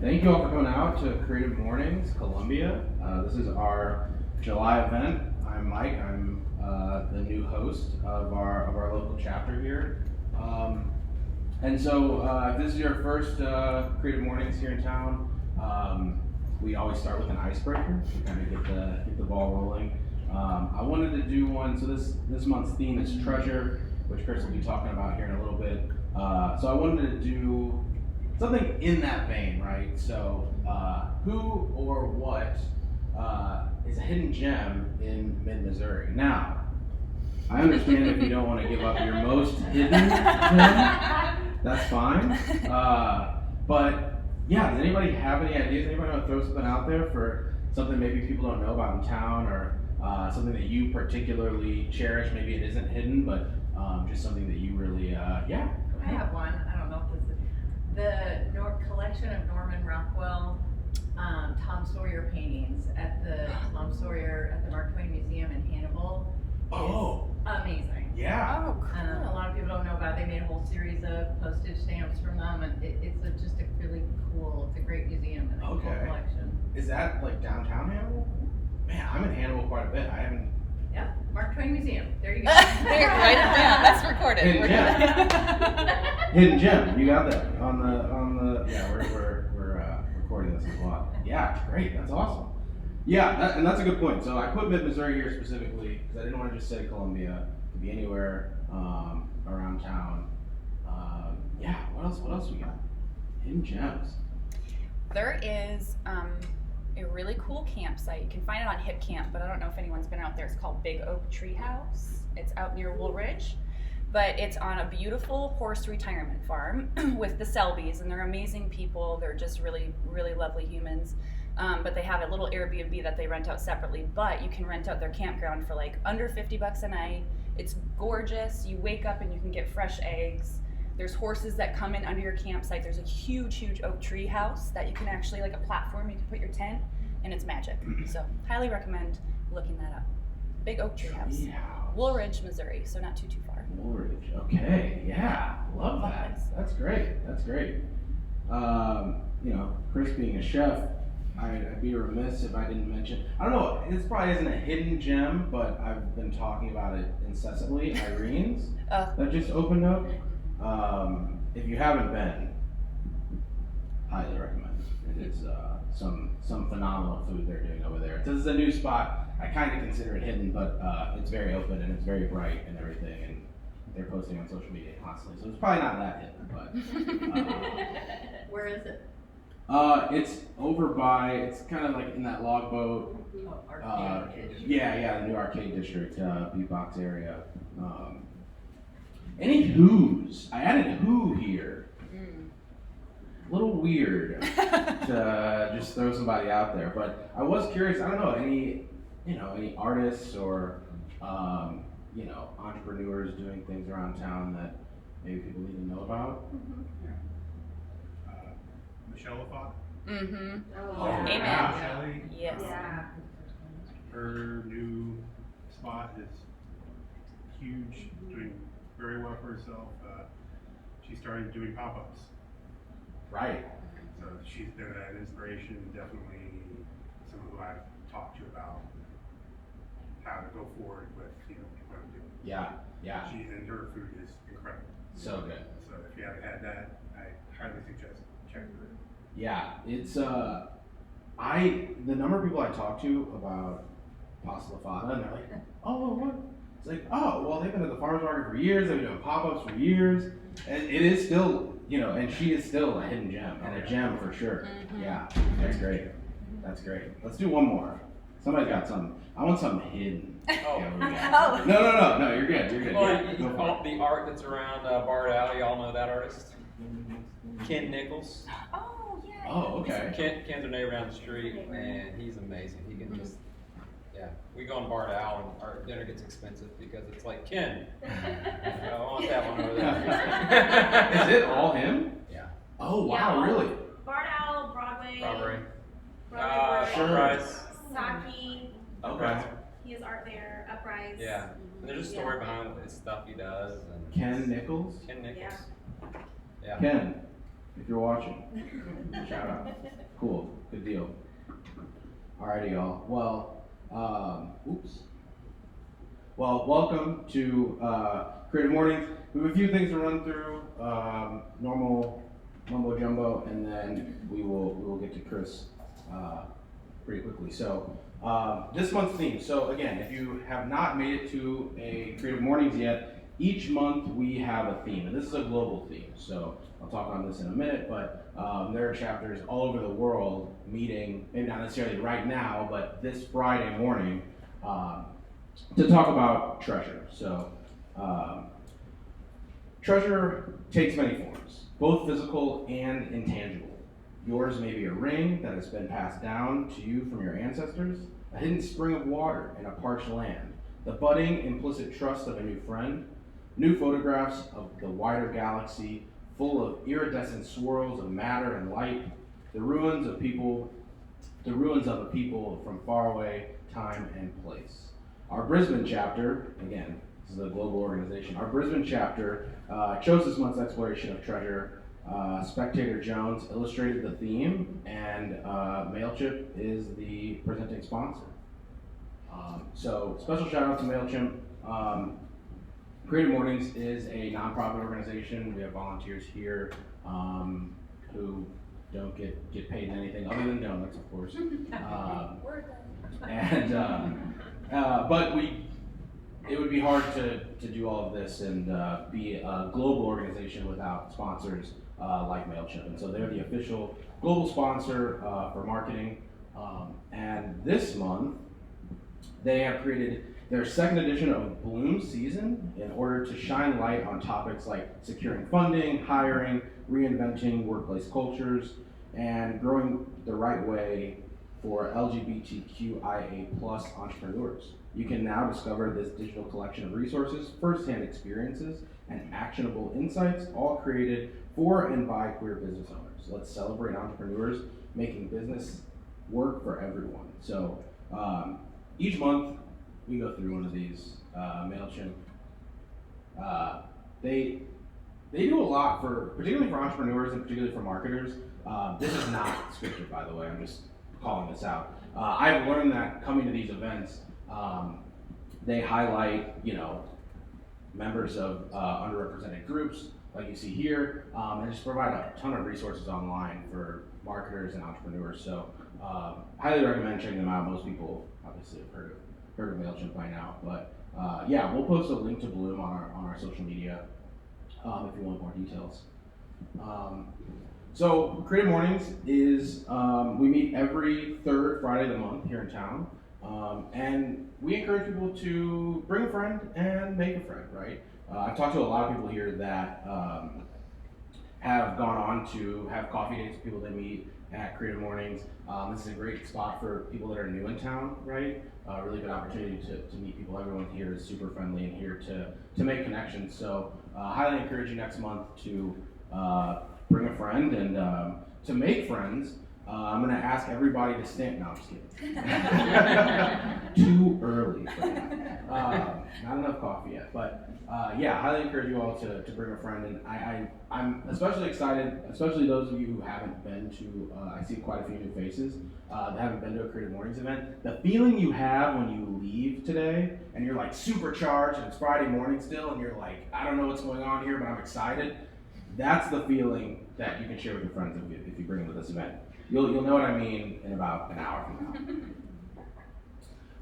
Thank you all for coming out to Creative Mornings, Columbia. This is our July event. I'm Mike. I'm the new host of our local chapter here. And so if this is your first Creative Mornings here in town, we always start with an icebreaker to kind of get the ball rolling. I wanted to do one, so this month's theme is treasure, which Kris will be talking about here in a little bit. So I wanted to do something in that vein, right? So who or what is a hidden gem in mid-Missouri? Now, I understand if you don't want to give up your most hidden gem, that's fine. But yeah, does anybody have any ideas? Anybody want to throw something out there for something maybe people don't know about in town, or something that you particularly cherish? Maybe it isn't hidden, but just something that you really, yeah. I have one. I don't know if this is the collection of Norman Rockwell Tom Sawyer paintings at the Mark Twain Museum in Hannibal. Oh, amazing. Yeah. Oh, cool. A lot of people don't know about it. They made a whole series of postage stamps from them, and it's just a really cool. It's a great museum and a cool collection. Is that like downtown Hannibal? Man, I'm in Hannibal quite a bit. I haven't. Yep, Mark Twain Museum. There you go. There, write it down. That's recorded. Hidden gem. Hidden gem. You got that on the. Yeah, we're recording this as well. Yeah, great. That's awesome. Yeah, and that's a good point. So I put mid-Missouri here specifically because I didn't want to just say Columbia. It could be anywhere around town. Yeah. What else we got? Hidden gems. There is a really cool campsite. You can find it on Hip Camp, but I don't know if anyone's been out there. It's called Big Oak Tree House. It's out near Woolridge, but it's on a beautiful horse retirement farm with the Selbys, and they're amazing people. They're just really, really lovely humans. But they have a little Airbnb that they rent out separately, but you can rent out their campground for like under $50 a night. It's gorgeous. You wake up and you can get fresh eggs. There's horses that come in under your campsite. There's a huge, huge oak tree house that you can actually, like a platform, you can put your tent, and it's magic. So highly recommend looking that up. Big Oak Tree House. Woolridge, Missouri, so not too far. Woolridge, okay, yeah, love that. That's great. Kris being a chef, I'd be remiss if I didn't mention, I don't know, this probably isn't a hidden gem, but I've been talking about it incessantly, Irene's, that just opened up. If you haven't been, highly recommend it. It's some phenomenal food they're doing over there. This is a new spot. I kind of consider it hidden, but it's very open and it's very bright and everything, and they're posting on social media constantly, so it's probably not that hidden, but Where is it? it's over by, it's kind of like in that log boat. Yeah, the new arcade district, beatbox area. Any who's? I added who here. A little weird to just throw somebody out there, but I was curious. I don't know, any artists or entrepreneurs doing things around town that maybe people need to know about. Michelle LaFont. Mm-hmm. Oh, Amen. Shelley, Yes. Yeah. her new spot is huge, doing very well for herself. She started doing pop-ups. Right. So she's been an inspiration, definitely someone who I've talked to about how to go forward with, what I'm doing. Yeah. And her food is incredible. So good. So if you haven't had that, I highly suggest checking it out. Yeah, it's the number of people I talk to about pasta fada, and they're like, oh, what? It's like, oh, well, they've been at the farmer's market for years, they've been doing pop-ups for years, and it is still, and she is still a hidden gem, and a gem for sure. Mm-hmm. Yeah, that's great. Let's do one more. Somebody's got something. I want something hidden. Oh. Yeah, no, you're good. Well, you call it the art that's around Bard Alley. Y'all know that artist? Ken Nichols. Oh, yeah. Oh, okay. Ken's our neighbor down the street. Man, he's amazing. He can just, we go on Bard Alley and our dinner gets expensive because it's like, Ken, I want that one over there. Is it all him? Yeah. Oh, wow, Yeah. really? Bard Owl, Broadway. Full price. Saki. Okay. He has art there. Uprise. Yeah. And there's a story behind his stuff he does. And Ken Nichols? Ken Nichols. Yeah. Yeah. Ken, if you're watching. Shout out. Cool, good deal. Alrighty, y'all. Well, welcome to Creative Mornings. We have a few things to run through. Normal mumbo jumbo, and then we will get to Kris pretty quickly. So this month's theme. So again, if you have not made it to a Creative Mornings yet, each month we have a theme, and this is a global theme. So I'll talk on this in a minute, but there are chapters all over the world meeting, maybe not necessarily right now, but this Friday morning to talk about treasure. So treasure takes many forms, both physical and intangible. Yours may be a ring that has been passed down to you from your ancestors, a hidden spring of water in a parched land, the budding, implicit trust of a new friend, new photographs of the wider galaxy, full of iridescent swirls of matter and light, the ruins of a people from faraway time and place. Our Brisbane chapter, again, this is a global organization, our Brisbane chapter chose this month's exploration of treasure. Spectator Jones illustrated the theme, and MailChimp is the presenting sponsor. So special shout out to MailChimp. Creative Mornings is a nonprofit organization. We have volunteers here who don't get paid anything other than donuts, of course. But it would be hard to do all of this and be a global organization without sponsors like MailChimp. And so they're the official global sponsor for marketing. And this month, they have created their second edition of Bloom Season in order to shine light on topics like securing funding, hiring, reinventing workplace cultures, and growing the right way for LGBTQIA+ entrepreneurs. You can now discover this digital collection of resources, firsthand experiences, and actionable insights, all created for and by queer business owners. Let's celebrate entrepreneurs making business work for everyone. So each month we go through one of these. MailChimp, they do a lot particularly for entrepreneurs and particularly for marketers. This is not scripted, by the way. I'm just calling this out. I've learned that coming to these events, they highlight, members of underrepresented groups, like you see here, and just provide a ton of resources online for marketers and entrepreneurs. So, highly recommend checking them out. Most people obviously have heard of MailChimp by now, but yeah, we'll post a link to Bloom on our social media if you want more details. So Creative Mornings is, we meet every third Friday of the month here in town, and we encourage people to bring a friend and make a friend, right? I've talked to a lot of people here that have gone on to have coffee dates with people they meet at Creative Mornings. This is a great spot for people that are new in town, right? Really good opportunity to meet people. Everyone here is super friendly and here to make connections. So highly encourage you next month to bring a friend and to make friends. I'm gonna ask everybody to stand. No, I'm just kidding. Too early for that. Not enough coffee yet, but yeah, highly encourage you all to bring a friend. And I'm especially excited, especially those of you who haven't been to. I see quite a few new faces that haven't been to a Creative Mornings event. The feeling you have when you leave today, and you're like supercharged, and it's Friday morning still, and you're like, I don't know what's going on here, but I'm excited. That's the feeling that you can share with your friends if you bring them to this event. You'll know what I mean in about an hour from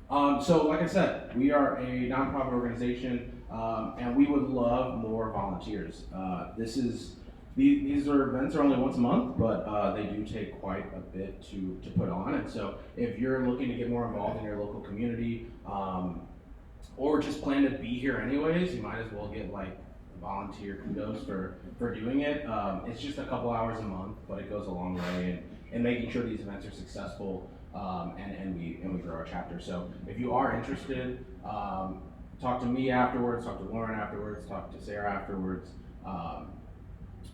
now. So like I said, we are a nonprofit organization, and we would love more volunteers. These events are only once a month, but they do take quite a bit to put on. And so if you're looking to get more involved in your local community, or just plan to be here anyways, you might as well get like volunteer kudos for doing it. It's just a couple hours a month, but it goes a long way in making sure these events are successful, and we grow our chapter. So if you are interested, talk to me afterwards, talk to Lauren afterwards, talk to Sarah afterwards,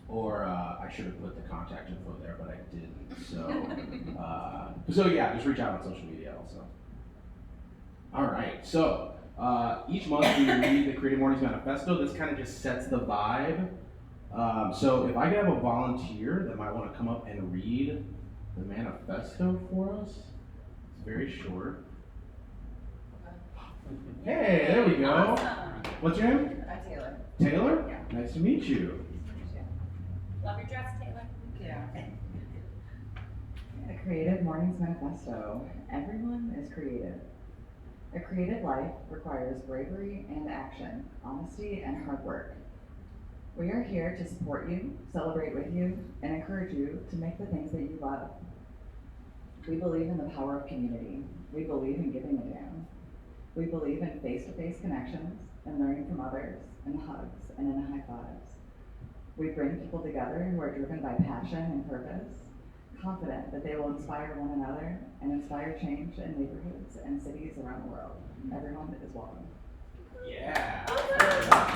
or I should have put the contact info there, but I didn't. So yeah, just reach out on social media also. All right, so each month we read the Creative Mornings Manifesto. This kind of just sets the vibe So if I could have a volunteer that might want to come up and read the manifesto for us, it's very short. Hey, there we go. Awesome. What's your name? Taylor. Taylor? Yeah. Nice to meet you. Love your dress, Taylor. Yeah. The Creative Mornings Manifesto. Everyone is creative. A creative life requires bravery and action, honesty and hard work. We are here to support you, celebrate with you, and encourage you to make the things that you love. We believe in the power of community. We believe in giving a damn. We believe in face-to-face connections and learning from others, and hugs and in high fives. We bring people together who are driven by passion and purpose, confident that they will inspire one another and inspire change in neighborhoods and cities around the world. Everyone is welcome. Yeah.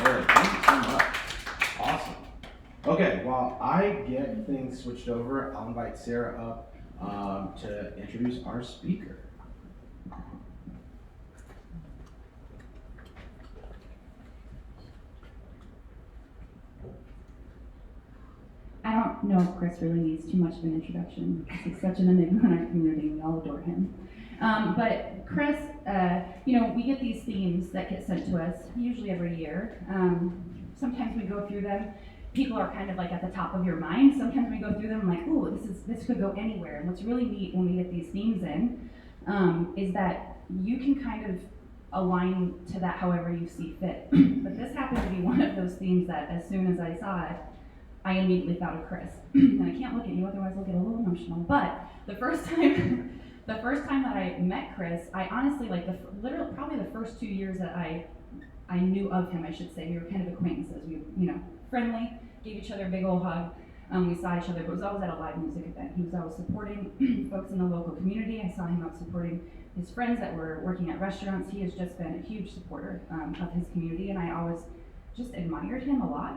Good. Thank you so much. Awesome. Okay, while I get things switched over, I'll invite Sarah up to introduce our speaker. I don't know if Kris really needs too much of an introduction because he's such an enigma in our community and we all adore him. But Kris, we get these themes that get sent to us usually every year. Sometimes we go through them. People are kind of like at the top of your mind. Sometimes we go through them like, ooh, this could go anywhere. And what's really neat when we get these themes in is that you can kind of align to that however you see fit. But this happened to be one of those themes that as soon as I saw it, I immediately thought of Kris. And I can't look at you, otherwise I'll get a little emotional. But the first time that I met Kris, I honestly, probably the first 2 years that I knew of him, I should say, we were kind of acquaintances. We, friendly, gave each other a big old hug. We saw each other, but it was always at a live music event. He was always supporting folks in the local community. I saw him out supporting his friends that were working at restaurants. He has just been a huge supporter of his community, and I always just admired him a lot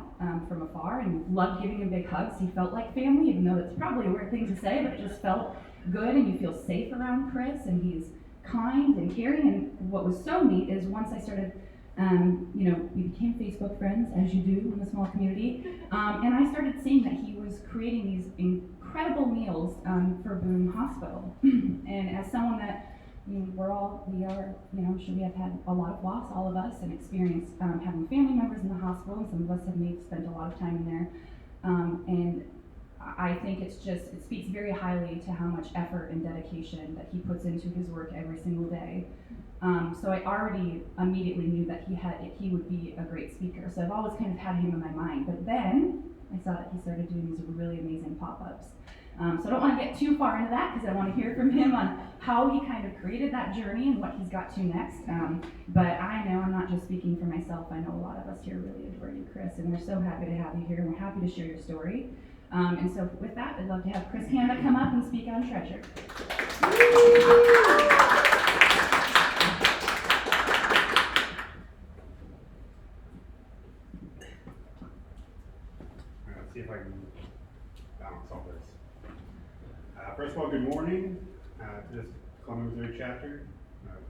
from afar and loved giving him big hugs. He felt like family, even though it's probably a weird thing to say, but it just felt good and you feel safe around Kris, and he's kind and caring. And what was so neat is once I started, we became Facebook friends, as you do in a small community, and I started seeing that he was creating these incredible meals for Boone Hospital. And as someone that I'm sure we have had a lot of loss, all of us, and experienced having family members in the hospital, and some of us have spent a lot of time in there. And I think it speaks very highly to how much effort and dedication that he puts into his work every single day. So I already immediately knew that he would be a great speaker. So I've always kind of had him in my mind. But then I saw that he started doing these really amazing pop-ups. So I don't want to get too far into that because I want to hear from him on how he kind of created that journey and what he's got to next. But I know I'm not just speaking for myself. I know a lot of us here really adore you, Kris, and we're so happy to have you here, and we're happy to share your story. And so with that, I'd love to have Kris Canada come up and speak on Treasure. Let's see if I can balance all this. First of all, good morning to this Columbia, Missouri chapter,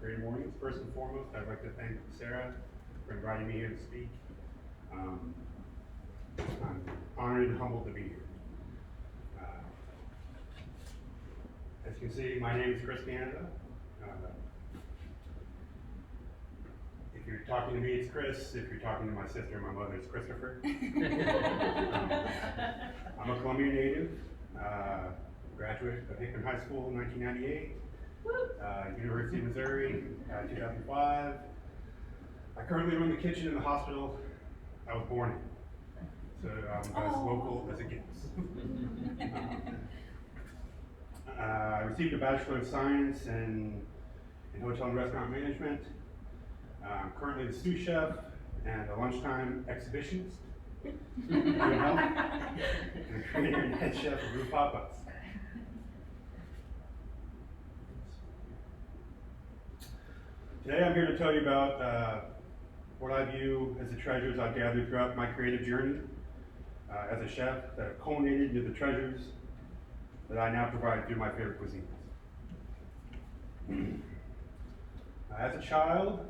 Creative Mornings. First and foremost, I'd like to thank Sarah for inviting me here to speak. I'm honored and humbled to be here. As you can see, my name is Kris Canada. If you're talking to me, it's Kris. If you're talking to my sister and my mother, it's Christopher. I'm a Columbia native, graduate of Hickman High School in 1998, University of Missouri, 2005. I currently run the kitchen in the hospital I was born in, so I'm as local as it gets. I received a Bachelor of Science in Hotel and Restaurant Management. I'm currently the sous chef and a lunchtime exhibitionist, and the creator and head chef of Group Pop-Ups. Today I'm here to tell you about what I view as the treasures I've gathered throughout my creative journey as a chef that have culminated into the treasures that I now provide through my favorite cuisines. As a child,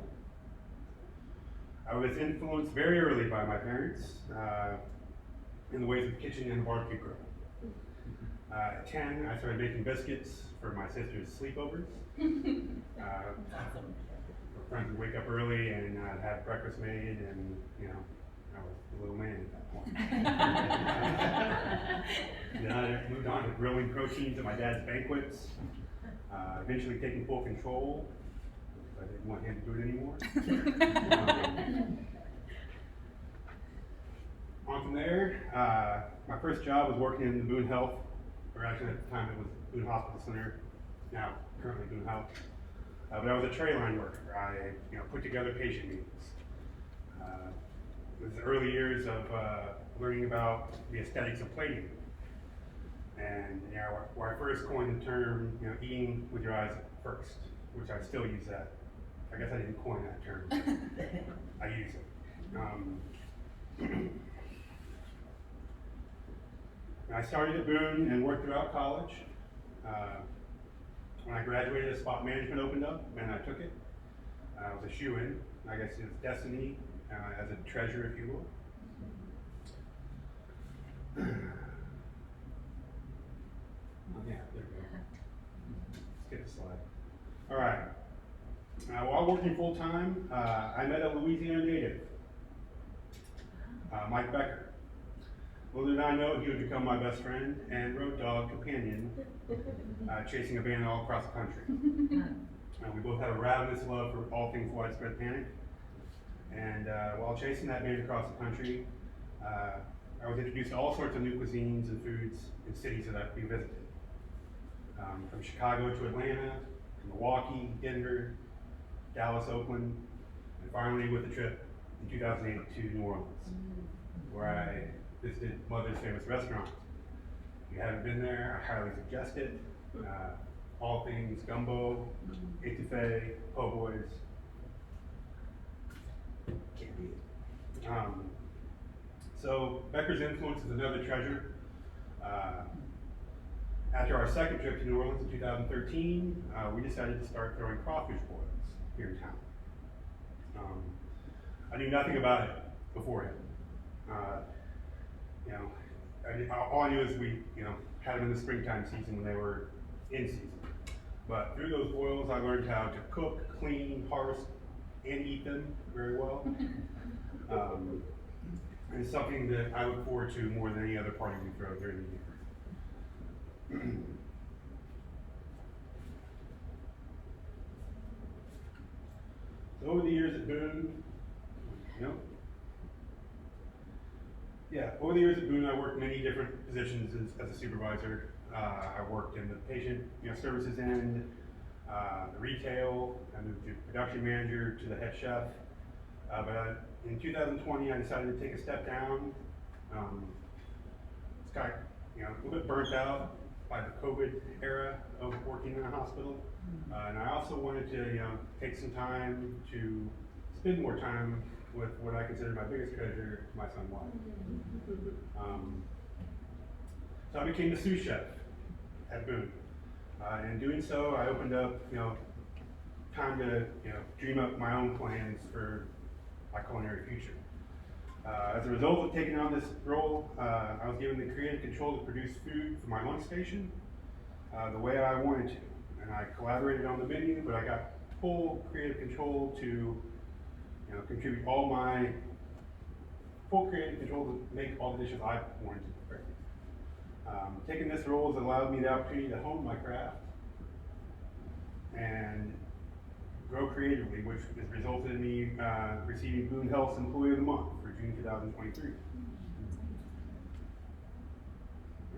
I was influenced very early by my parents in the ways of the kitchen and the barbecue grill. At 10, I started making biscuits for my sister's sleepovers. Friends would wake up early and have breakfast made, and you know, I was a little man at that point. Then I moved on to grilling proteins at my dad's banquets, eventually taking full control. I didn't want him to do it anymore. On from there, my first job was working in the Boone Health, or actually at the time it was Boone Hospital Center, now currently Boone Health. But I was a tray line worker. I put together patient meetings. It was the early years of learning about the aesthetics of plating. And where I first coined the term, eating with your eyes first, which I still use that. I guess I didn't coin that term. I use it. I started at Boone and worked throughout college. When I graduated, a spot management opened up, and I took it. I was a shoo-in. I guess it was destiny, as a treasure, if you will. Oh, yeah, there we go. Skip the slide. All right. While working full-time, I met a Louisiana native, Mike Becker. Little did I know he would become my best friend and road dog companion, chasing a band all across the country. We both have a ravenous love for all things widespread panic. And while chasing that band across the country, I was introduced to all sorts of new cuisines and foods in cities that we visited. From Chicago to Atlanta, to Milwaukee, Denver, Dallas, Oakland, and finally with a trip in 2008 to New Orleans, where I visited Mother's famous restaurant. If you haven't been there, I highly suggest it. All things gumbo, etouffee, po' boys. Can't beat it. So Becker's influence is another treasure. After our second trip to New Orleans in 2013, we decided to start throwing crawfish boils here in town. I knew nothing about it beforehand. All I knew is we, had them in the springtime season when they were in season. But through those boils, I learned how to cook, clean, harvest, and eat them very well. And it's something that I look forward to more than any other party we throw during the year. So over the years at Boone, over the years at Boone, I worked many different positions as a supervisor. I worked in the patient services end, the retail. I moved to production manager to the head chef. But in 2020, I decided to take a step down. It's kind of a little bit burnt out by the COVID era of working in a hospital. And I also wanted to take some time to spend more time with what I consider my biggest treasure, my son Wyatt. So I became the sous chef at Boone. And in doing so, I opened up time to dream up my own plans for my culinary future. As a result of taking on this role, I was given the creative control to produce food for my lunch station the way I wanted to. And I collaborated on the menu, but I got full creative control to contribute full creative control to make all the dishes I wanted to prepare. Taking this role has allowed me the opportunity to hone my craft and grow creatively, which has resulted in me receiving Boone Health's Employee of the Month for June 2023.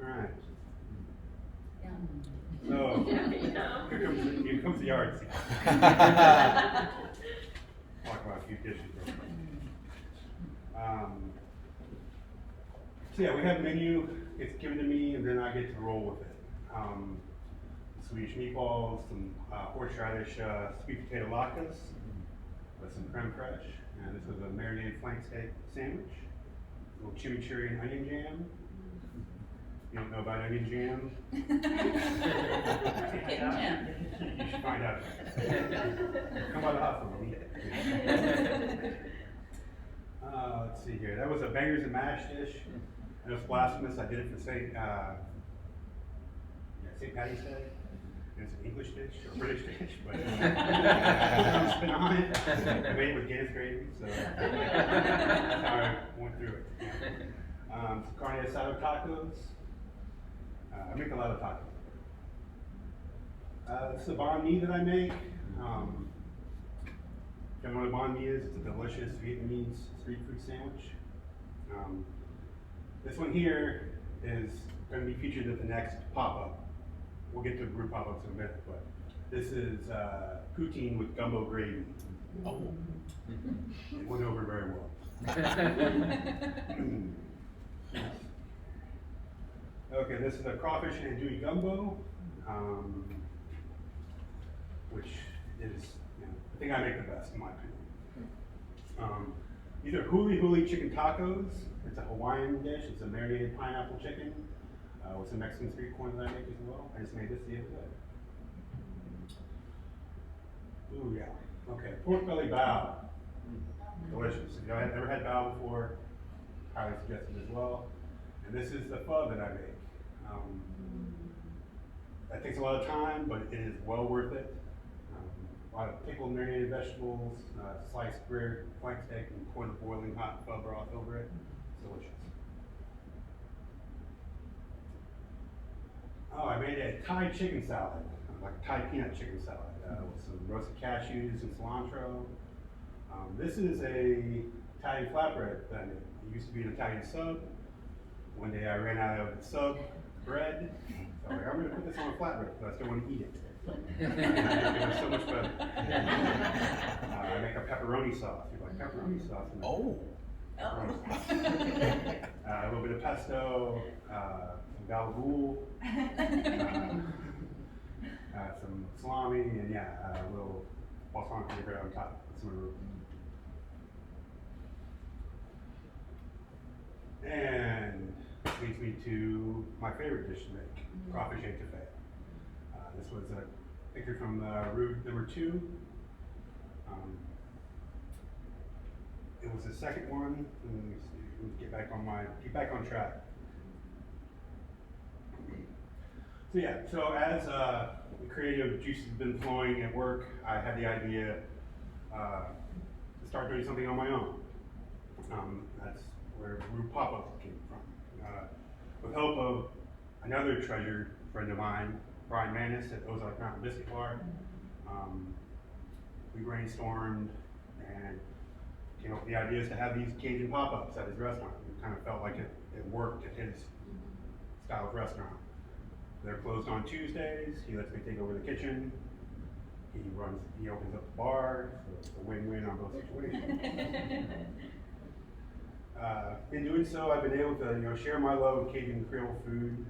All right. So, here comes the yard scene. Talk about a few dishes real quick. So yeah, we have a menu. It's given to me, and then I get to roll with it. Swedish meatballs, some horseradish sweet potato latkes with some creme fraiche. And this was a marinated flank steak sandwich. A little chimichurri and onion jam. You don't know about onion jam? You should find out. Come by the hospital. Let's see here. That was a bangers and mash dish. know it's blasphemous. I did it for St. Patty's Day. It's an English dish or British dish, but I'm spin on it. I made it with Guinness gravy, so that's how I went through it. Some carne asada tacos. I make a lot of tacos. This is a banh mi that I make. If you don't know what a banh mi is, it's a delicious Vietnamese street food sandwich. This one here is going to be featured at the next pop-up. We'll get to group pop-ups in a minute, but this is poutine with gumbo gravy. Oh. It went over very well. Okay, this is a crawfish and andouille gumbo, which is, I think I make the best in my opinion. These are huli huli chicken tacos. It's a Hawaiian dish. It's a marinated pineapple chicken with some Mexican street corn that I make as well. I just made this the other day. Ooh, yeah. Okay, pork belly bao. Delicious. If you have ever had bao before, highly suggest it as well. And this is the pho that I make. That takes a lot of time, but it is well worth it. A lot of pickled marinated vegetables, sliced rear flank steak, and pour the boiling hot pho broth over it. It's delicious. Oh, I made a Thai chicken salad, like a Thai peanut chicken salad, with some roasted cashews and cilantro. This is a Italian flatbread that I made. It used to be an Italian sub. One day I ran out of sub bread, so I'm going to put this on a flatbread because I still want to eat it. It was so much better. I make a pepperoni sauce. You like pepperoni sauce? A little bit of pesto, some gabagool, some salami, and a little balsamic vinaigrette on top. And this leads me to my favorite dish to make, crawfish etouffee. This was a picture from route number 2. It was the second one. Let me see. Get back on track. So as the creative juices have been flowing at work, I had the idea to start doing something on my own. That's where group pop-up came from. With help of another treasured friend of mine, Brian Manis at Ozark Mountain Biscuit Bar, we brainstormed and came up with the ideas to have these Cajun pop-ups at his restaurant. We kind of felt like it worked at his style of restaurant. They're closed on Tuesdays. He lets me take over the kitchen. He opens up the bar, so it's a win-win on both situations. In doing so, I've been able to share my love of Cajun Creole food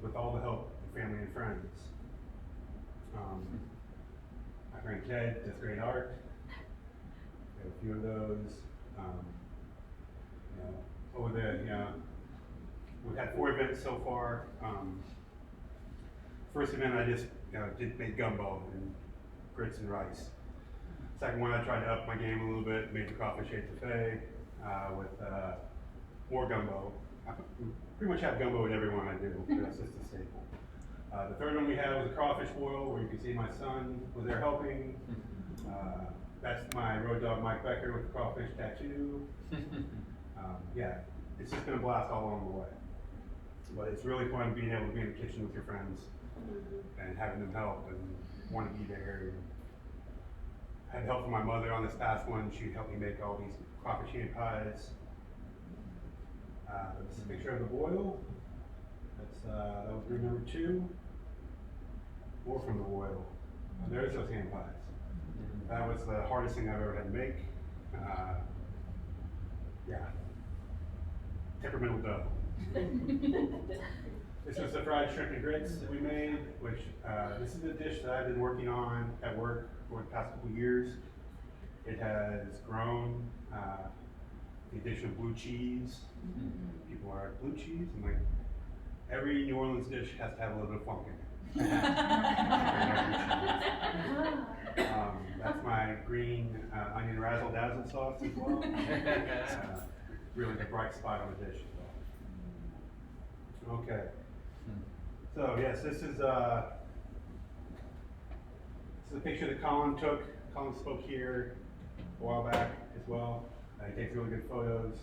with all the help of family and friends. My friend Ted does great art. We have a few of those. We've had 4 events so far. First event I just did make gumbo and grits and rice. Second one I tried to up my game a little bit, made the crawfish etouffee with more gumbo. I pretty much have gumbo in every one I do, that's just a staple. The third one we had was a crawfish boil, where you can see my son was there helping. That's my road dog Mike Becker with the crawfish tattoo. It's just been a blast all along the way. But it's really fun being able to be in the kitchen with your friends and having them help and want to be there. I had help from my mother on this past one. She helped me make all these crawfish ham pies. This is a picture of the boil. That was group number 2. More from the boil. And there's those ham pies. That was the hardest thing I've ever had to make. Temperamental dough. This is the fried shrimp and grits that we made, which this is a dish that I've been working on at work for the past couple years. It has grown the addition of blue cheese. People are like, blue cheese? I'm like, every New Orleans dish has to have a little bit of funk in it. That's my green onion razzle dazzle sauce as well. Really the bright spot on the dish as well. Okay. So yes, this is a picture that Colin took. Colin spoke here a while back as well. He takes really good photos.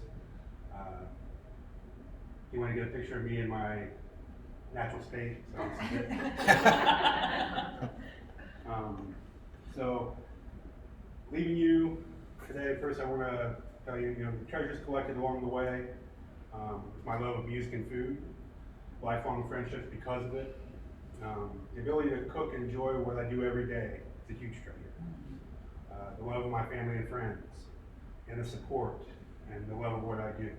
He wanted to get a picture of me in my natural state, so this is it. So, leaving you today, first I want to tell you, the treasures collected along the way, my love of music and food, lifelong friendships because of it, the ability to cook and enjoy what I do every day is a huge treasure. The love of my family and friends, and the support, and the love of what I do.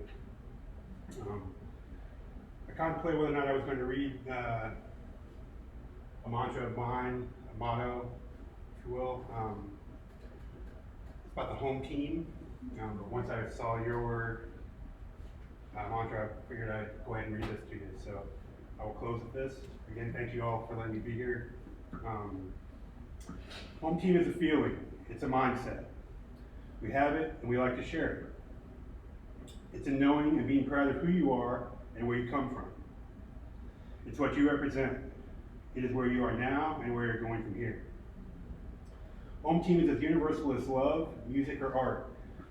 I contemplated whether or not I was going to read a mantra of mine, a motto, if you will. It's about the home team. But once I saw your mantra, I figured I'd go ahead and read this to you. So I will close with this. Again, thank you all for letting me be here. Home team is a feeling. It's a mindset. We have it and we like to share it. It's a knowing and being proud of who you are and where you come from. It's what you represent. It is where you are now and where you're going from here. Home team is as universal as love, music, or art,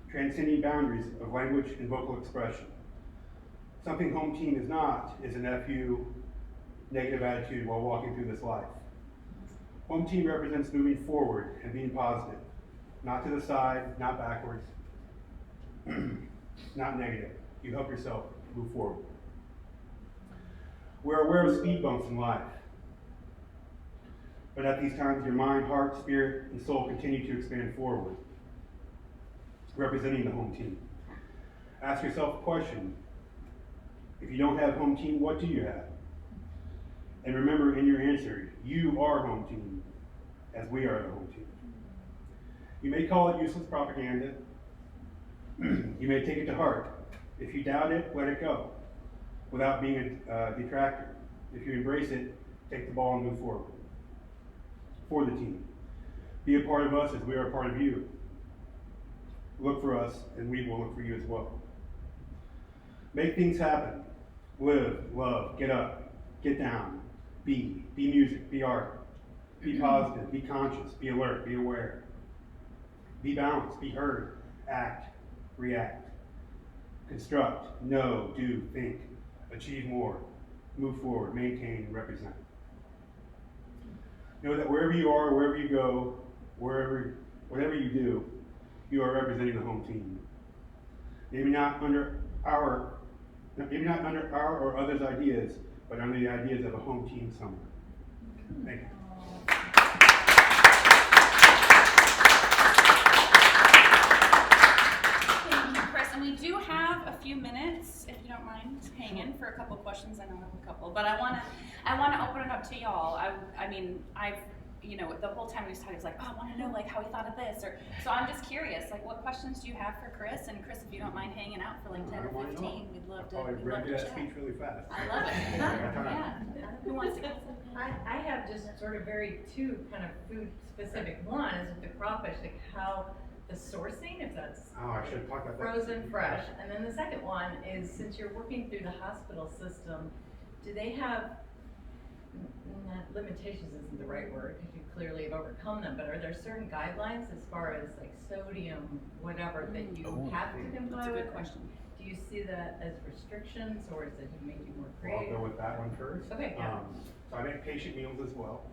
transcending boundaries of language and vocal expression. Something home team is not is an FU, negative attitude while walking through this life. Home team represents moving forward and being positive, not to the side, not backwards, not negative. You help yourself move forward. We're aware of speed bumps in life, but at these times your mind, heart, spirit, and soul continue to expand forward, representing the home team. Ask yourself a question. If you don't have home team, what do you have? And remember in your answer, you are home team, as we are the home team. You may call it useless propaganda. You may take it to heart. If you doubt it, let it go, without being a detractor. If you embrace it, take the ball and move forward. For the team. Be a part of us as we are a part of you. Look for us, and we will look for you as well. Make things happen. Live, love, get up, get down. Be music, be art. Be positive, be conscious, be alert, be aware. Be balanced, be heard, act, react. Construct, know, do, think, achieve more, move forward, maintain, and represent. Know that wherever you are, wherever you go, whatever you do, you are representing the home team. Maybe not under our or others' ideas, but under the ideas of a home team somewhere. Thank you. Thank you, Kris. And we do have a few minutes, if you don't mind hanging for a couple questions. I know I have a couple, but I wanna open it up to y'all. I mean, the whole time we was talking, I was like, oh, I want to know how he thought of this, so I'm just curious, what questions do you have for Kris? And Kris, if you don't mind hanging out for 10 or 15, we'd love to. Probably read that speech really fast. I love it. Yeah. Who wants to go? I have just sort of two kind of food specific. One is with the crawfish, how the sourcing, if that's I should talk about that. frozen, fresh. And then the second one is, since you're working through the hospital system, do they have, limitations isn't the right word because you clearly have overcome them, but are there certain guidelines as far as sodium, whatever, that you have to comply That's a with? good question. Do you see that as restrictions, or is it to make you more Well, creative? I'll go with that one first. Okay, yeah. So I make patient meals as well.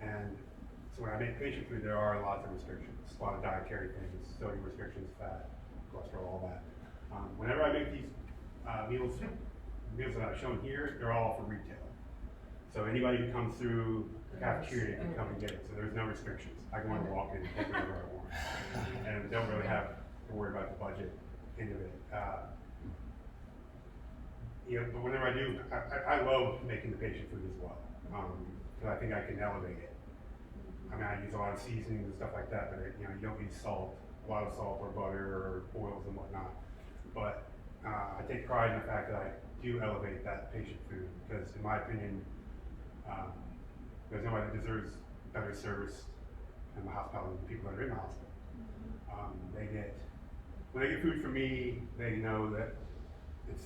And so when I make patient food, there are lots of restrictions, a lot of dietary things, sodium restrictions, fat, cholesterol, all that. Whenever I make these meals that I've shown here, they're all for retail. So anybody who comes through the cafeteria can come and get it. So there's no restrictions. I can want to walk in and take whatever I want. And don't really have to worry about the budget end of it. But whenever I do, I love making the patient food as well. Because I think I can elevate it. I mean, I use a lot of seasonings and stuff like that, but you don't use salt, a lot of salt or butter or oils and whatnot. But I take pride in the fact that I do elevate that patient food because, in my opinion, there's nobody that deserves better service in the hospital than the people that are in the hospital. When they get food from me, they know that it's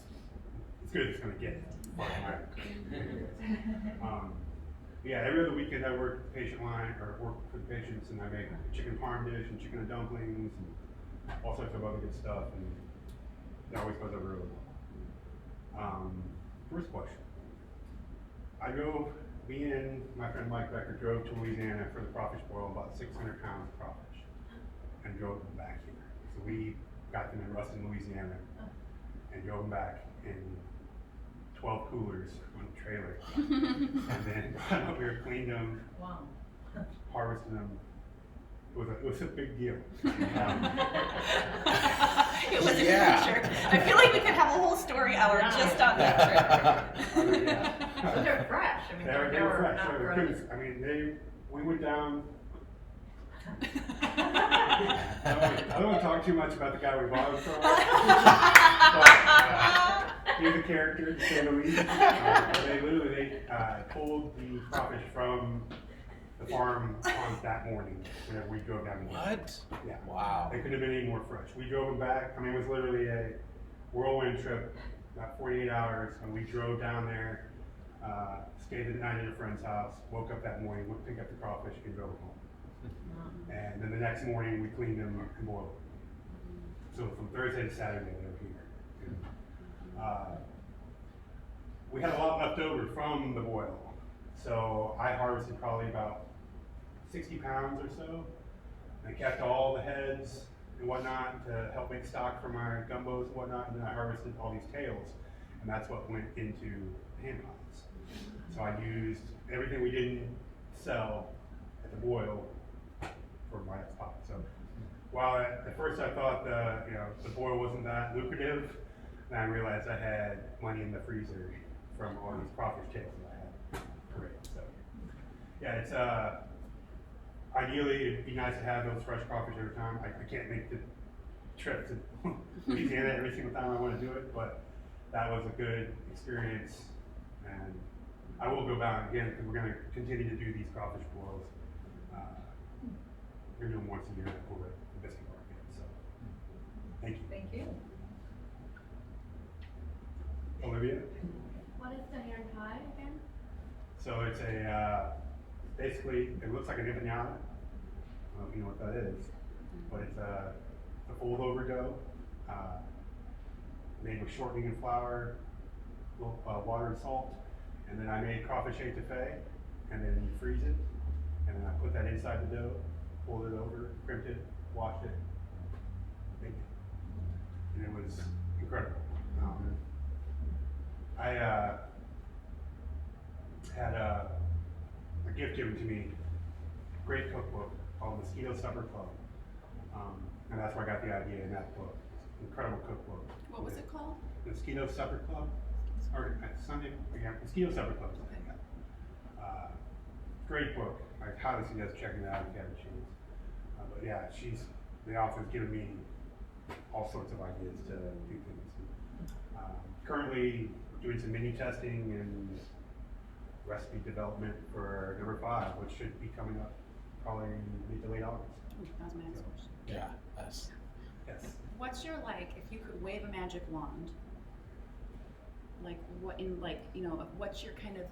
good as it's going to get. far as yeah, every other weekend I work patient line or work for the patients, and I make chicken parm dish and chicken and dumplings and all sorts of other good stuff, and it always goes over really well. First question. Me and my friend Mike Becker drove to Louisiana for the crawfish boil, about 600 pounds of crawfish, and drove them back here. So we got them in Ruston, Louisiana, and drove them back in 12 coolers on a trailer, and then got up here, cleaned them, Wow. harvested them. It was a big deal. It was a adventure. I feel like we could have a whole story hour just on that trip. So they're fresh. I mean, They were fresh. not So frozen. I mean, we went down. I don't want to talk too much about the guy we bought it from. But he's a character, to say the least. They pulled the crawfish from the farm on that morning whenever we drove down there. What? Yeah. Wow. They couldn't have been any more fresh. We drove them back. I mean, it was literally a whirlwind trip, about 48 hours, and we drove down there, stayed the night at a friend's house, woke up that morning, went to pick up the crawfish, and drove home. And then the next morning, we cleaned them and boiled them. So from Thursday to Saturday, they were here. We had a lot left over from the boil. So I harvested probably about 60 pounds or so. I kept all the heads and whatnot to help make stock for my gumbos and whatnot, and then I harvested all these tails, and that's what went into hand pots. So I used everything we didn't sell at the boil for my pot. So while at first I thought the boil wasn't that lucrative, then I realized I had money in the freezer from all these crawfish tails that I had. Great. So yeah, it's ideally it'd be nice to have those fresh crawfish every time. I can't make the trip to Louisiana every single time I want to do it, but that was a good experience, and I will go back again because we're going to continue to do these crawfish boils. We're doing once a year over at the Biscuit Market. So thank you. Thank you. Olivia? What is the hand pie again? So it's basically, it looks like an empanada. I don't know if you know what that is, but it's a fold over dough, made with shortening and flour, water and salt, and then I made crawfish etouffee, and then you freeze it, and then I put that inside the dough, fold it over, crimped it, washed it, baked it, and it was incredible. I had a gift given to me, great cookbook called Mosquito Supper Club, and that's where I got the idea in that book. Incredible cookbook. What was it called? Mosquito Supper Club, or Sunday, yeah, Mosquito Supper Club. Great book. I highly suggest checking it out if you have a chance. But yeah, the author's given me all sorts of ideas to do things. Currently doing some mini testing and recipe development for number 5, which should be coming up probably mid to late August. That was my next question. Yeah. That's. Yes. What's your if you could wave a magic wand, what's your kind of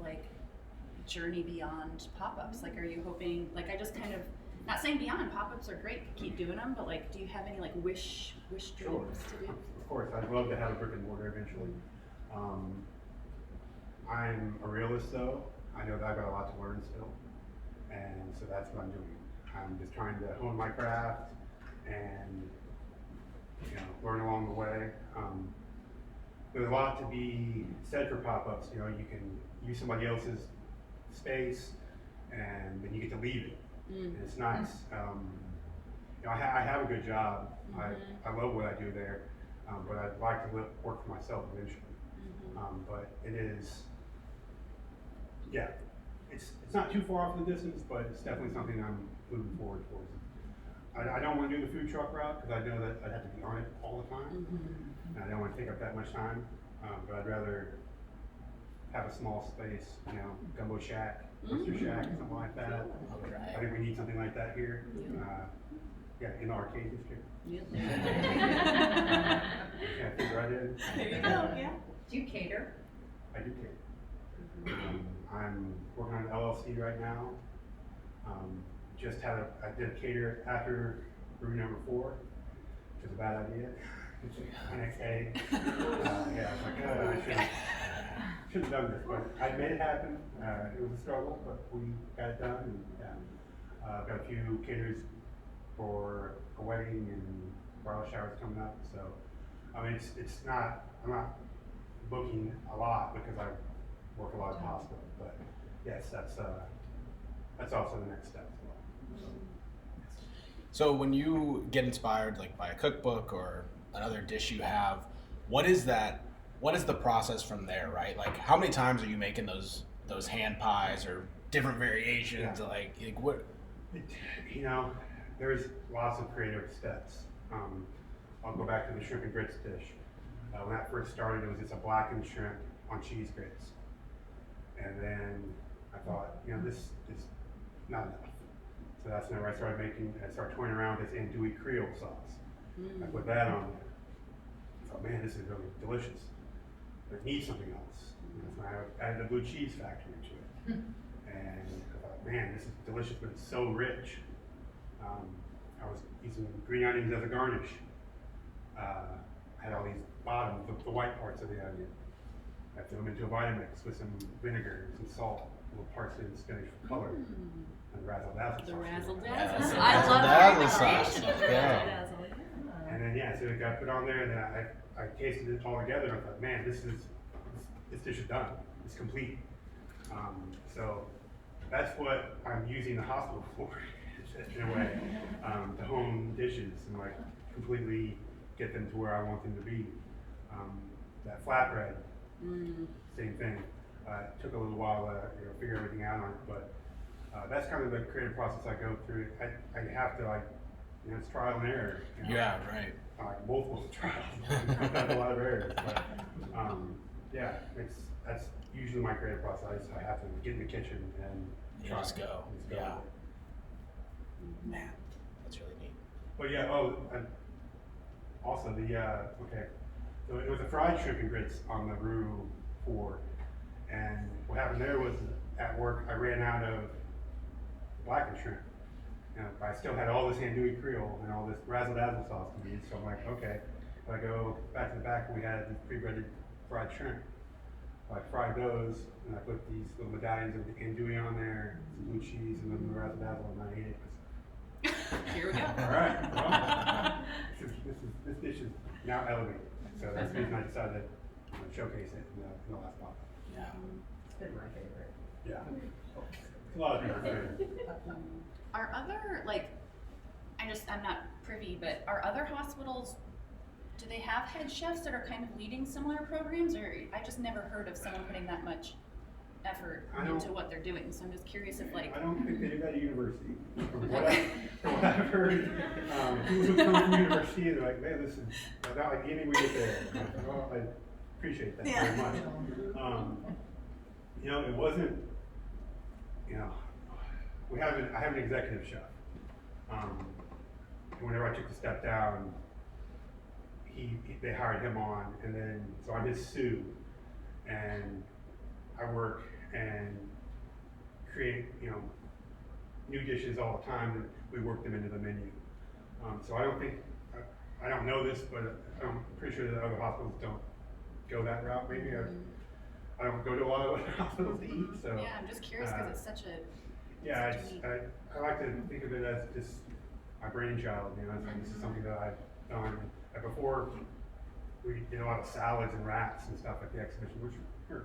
journey beyond pop-ups? Are you hoping, I just kind of, not saying beyond, pop-ups are great, keep doing them, but do you have any wish dreams to do? Of course, I'd love to have a brick and mortar eventually. I'm a realist though. I know that I've got a lot to learn still, and so that's what I'm doing. I'm just trying to hone my craft and learn along the way. There's a lot to be said for pop-ups. You can use somebody else's space, and then you get to leave it. And it's nice. I have a good job. I love what I do there, but I'd like to work for myself eventually. But it is, it's not too far off in the distance, but it's definitely something I'm moving forward towards. I don't want to do the food truck route because I know that I'd have to be on it all the time, and I don't want to take up that much time. But I'd rather have a small space, gumbo shack, oyster shack, something like that. I think we need something like that here. In the arcade district. Yeah, fit right in. There you go, yeah. Do you cater? I I do cater. I'm working on an LLC right now. Just had I did cater after brew number 4, which is a bad idea. The next day, yeah, I was like, oh, I should have done this, but I made it happen. It was a struggle, but we got it done. And yeah, got a few caterers for a wedding and bridal showers coming up. So, I mean, it's not, I'm not booking a lot because I work a lot at the hospital, but yes, that's also the next step as well. So when you get inspired like by a cookbook or another dish you have, what is the process from there, right? Like how many times are you making those hand pies or different variations? Yeah. Like what? You know, there's lots of creative steps. I'll go back to the shrimp and grits dish. When that first started, it was just a blackened shrimp on cheese grits. And then I thought, you know, this is not enough. So that's whenever I started toying around with this andouille Creole sauce. I put that on there. I thought, man, this is really delicious. But it needs something else. And that's when I added the blue cheese factor into it. And I thought, man, this is delicious, but it's so rich. I was using green onions as a garnish. I had all these bottoms, the white parts of the onion. I threw them into a Vitamix with some vinegar, some salt, little parsley and spinach for color, and razzle dazzle sauce. The razzle Yeah, dazzle. the I razzle love dazzle the sauce. creation of the Yeah. razzle dazzle. Yeah. And then yeah, so it got put on there, and then I tasted it all together, and I thought, man, this dish is done. It's complete. So that's what I'm using the hospital for, in a way, to hone dishes and like completely get them to where I want them to be. That flatbread, same thing. It took a little while to figure everything out on it, but that's kind of the creative process I go through. I have to it's trial and error. Yeah, right. Multiple trials. I've done a lot of errors, but yeah, that's usually my creative process. I have to get in the kitchen and You try. just go. Just Yeah. Man, that's really neat. But yeah, and also so it was a fried shrimp and grits on the Rue 4, and what happened there was at work I ran out of blackened shrimp. I still had all this andouille Creole and all this razzle dazzle sauce to use, so I'm like, okay. If I go back to the back, we had these pre-breaded fried shrimp. I fried those, and I put these little medallions of the andouille on there, some blue cheese, and then the razzle dazzle, and I ate it. Here we go. All right. Well, this dish is now elevated. So that's the reason I decided to showcase it in the last box. Yeah. It's been my favorite. Yeah. It's a lot of people's favorite. Are other, I'm not privy, but are other hospitals, do they have head chefs that are kind of leading similar programs, or I just never heard of someone putting that much effort into what they're doing, so I'm just curious if I don't think they do that at university. From what I've heard, people who come from university, they're like, man, this is not like anything we get there. Well, I appreciate that very much. It wasn't, I have an executive chef. Whenever I took the step down, they hired him on, and then, so I'm his sous, and I work and create, new dishes all the time, and we work them into the menu. So I don't think, I don't know this, but I'm pretty sure that other hospitals don't go that route. Maybe I don't go to a lot of other hospitals to eat, so. Yeah, I'm just curious because it's such a. Yeah, such a neat- I like to think of it as just my brainchild, this is something that I've done. Before, we did a lot of salads and wraps and stuff at the exhibition, which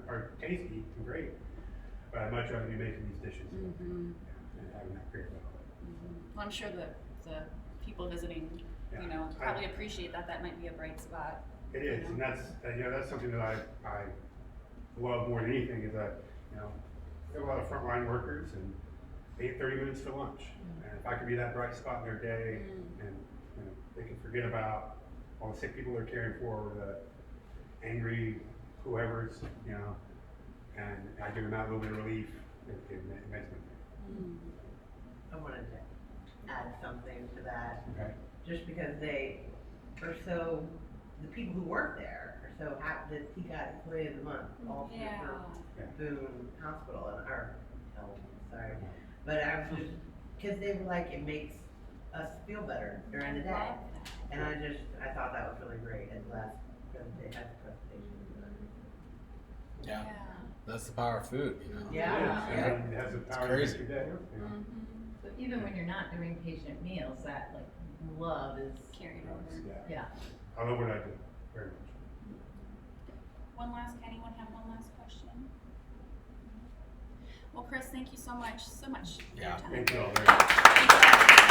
are tasty and great, but I'd much rather be making these dishes and having that creative outlet. Well, I'm sure the people visiting, Yeah. probably appreciate that. That might be a bright spot. It is, and that's something that I love more than anything is that, we have a lot of frontline workers and they get 30 minutes for lunch. And if I could be that bright spot in their day and they can forget about all the sick people they're caring for, or the angry whoever's, and I give them that little bit of relief, it makes me. I wanted to add something to that, Okay. just because they are so the people who work there are so happy that he got Employee of the Month all through Yeah. Boone Hospital and our health, sorry. But I was just, cause they were like, it makes us feel better during the day. Love that. And I thought that was really great at the last, they had the presentation. Yeah. That's the power of food, you know. Yeah. It has the power to crazy. make your day. Yeah. Mhm. So even when you're not doing patient meals, that like love is, Carried over. Yeah. yeah. I love what I do, very much. Anyone have one last question? Well, Kris, thank you so much for Yeah. your time. Thank you all very much. Thank you.